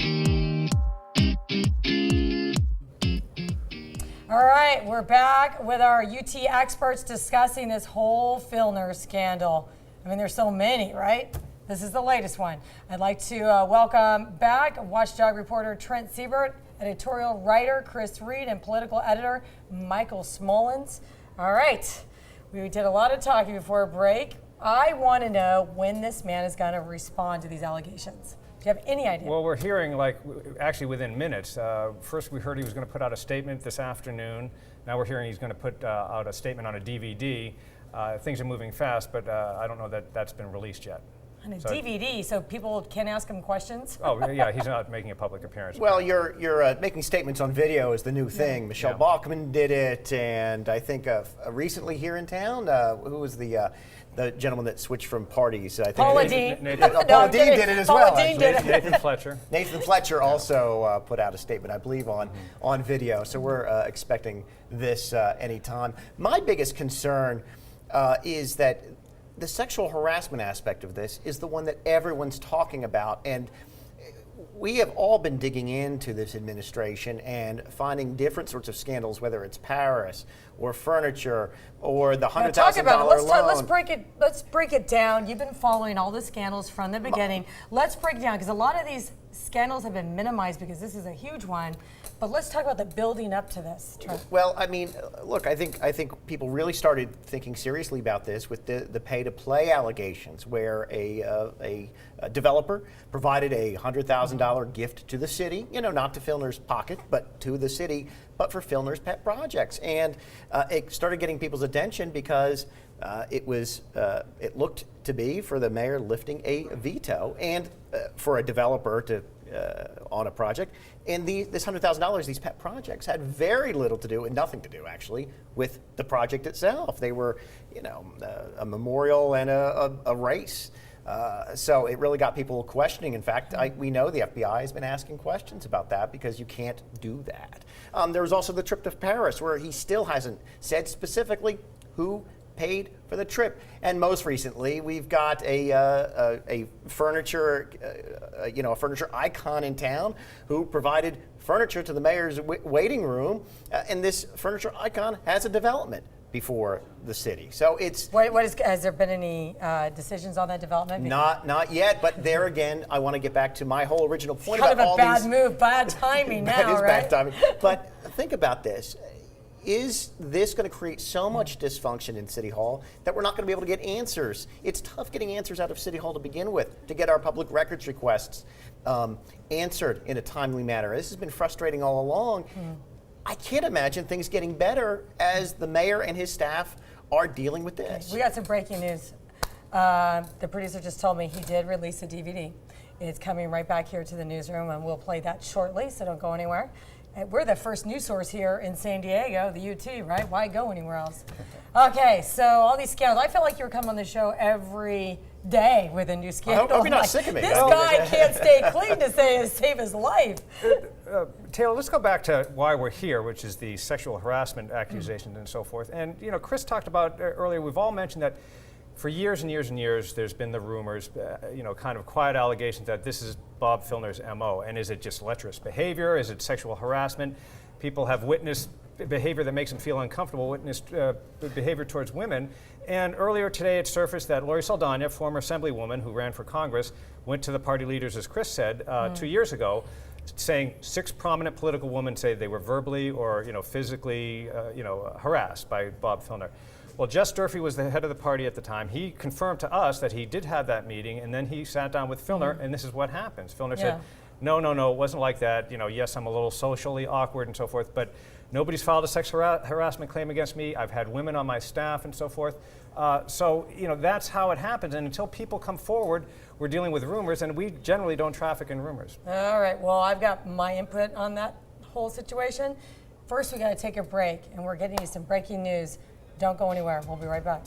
All right, we're back with our UT experts discussing this whole Filner scandal. I mean, there's so many, right? This is the latest one. I'd like to welcome back Watchdog Reporter Trent Seibert, Editorial Writer Chris Reed, and Political Editor Michael Smolens. All right, we did a lot of talking before a break. I want to know when this man is going to respond to these allegations. Do you have any idea? Well, we're hearing, actually within minutes. First we heard he was going to put out a statement this afternoon. Now we're hearing he's going to put out a statement on a DVD. Things are moving fast, but I don't know that that's been released yet. On a DVD, so people can ask him questions? Oh, yeah, he's not making a public appearance. Well, you're making statements on video is the new thing. Michelle Bachmann did it, and I think recently here in town, who was the gentleman that switched from parties? I think Paula Dean. Paula Dean did it as well. Nathan Fletcher. Nathan Fletcher also put out a statement, I believe, on video. So we're expecting this anytime. My biggest concern is that the sexual harassment aspect of this is the one that everyone's talking about, and we have all been digging into this administration and finding different sorts of scandals, whether it's Paris or furniture or the $100,000 loan. Let's break it down. You've been following all the scandals from the beginning. Let's break it down, because a lot of these scandals have been minimized because this is a huge one. But let's talk about the building up to this, Trent. Well, I mean, look, I think people really started thinking seriously about this with the pay-to-play allegations, where a developer provided a $100,000 gift to the city, not to Filner's pocket, but to the city, but for Filner's pet projects. And it started getting people's attention because it looked to be for the mayor lifting a veto and for a developer to on a project. And this $100,000, these pet projects, had very little to do, and nothing to do actually, with the project itself. They were, a memorial and a race. So it really got people questioning. In fact, we know the FBI has been asking questions about that, because you can't do that. There was also the trip to Paris, where he still hasn't said specifically who paid for the trip. And most recently, we've got a furniture, a furniture icon in town who provided furniture to the mayor's waiting room. And this furniture icon has a development before the city. So it's... Has there been any decisions on that development? Not yet, but there again, I want to get back to my whole original point about all these... Kind of a bad these, move, bad timing now, That is right? bad timing. But think about this. Is this going to create so much dysfunction in City Hall that we're not going to be able to get answers? It's tough getting answers out of City Hall to begin with, to get our public records requests answered in a timely manner. This has been frustrating all along. I can't imagine things getting better as the mayor and his staff are dealing with this. We got some breaking news. The producer just told me he did release a DVD. It's coming right back here to the newsroom, and we'll play that shortly, so don't go anywhere. We're the first news source here in San Diego, the UT, right? Why go anywhere else? Okay, so all these scandals. I feel like you were coming on the show every day with a new scandal. I hope you're not sick of me. This guy can't stay clean to save his life. Taylor, let's go back to why we're here, which is the sexual harassment accusations and so forth. And Chris talked about earlier, we've all mentioned that for years and years and years, there's been the rumors, kind of quiet allegations that this is Bob Filner's MO. And is it just lecherous behavior? Is it sexual harassment? People have witnessed behavior that makes them feel uncomfortable, witnessed behavior towards women. And earlier today, it surfaced that Lori Saldana, former Assemblywoman who ran for Congress, went to the party leaders, as Chris said, 2 years ago, saying 6 prominent political women say they were verbally or physically harassed by Bob Filner. Well, Jess Durfee was the head of the party at the time. He confirmed to us that he did have that meeting, and then he sat down with Filner, and this is what happens. Filner said, no, it wasn't like that. Yes, I'm a little socially awkward and so forth, but nobody's filed a sexual harassment claim against me. I've had women on my staff and so forth. So that's how it happens, and until people come forward, we're dealing with rumors, and we generally don't traffic in rumors. All right, well, I've got my input on that whole situation. First, we got to take a break, and we're getting you some breaking news. Don't go anywhere. We'll be right back.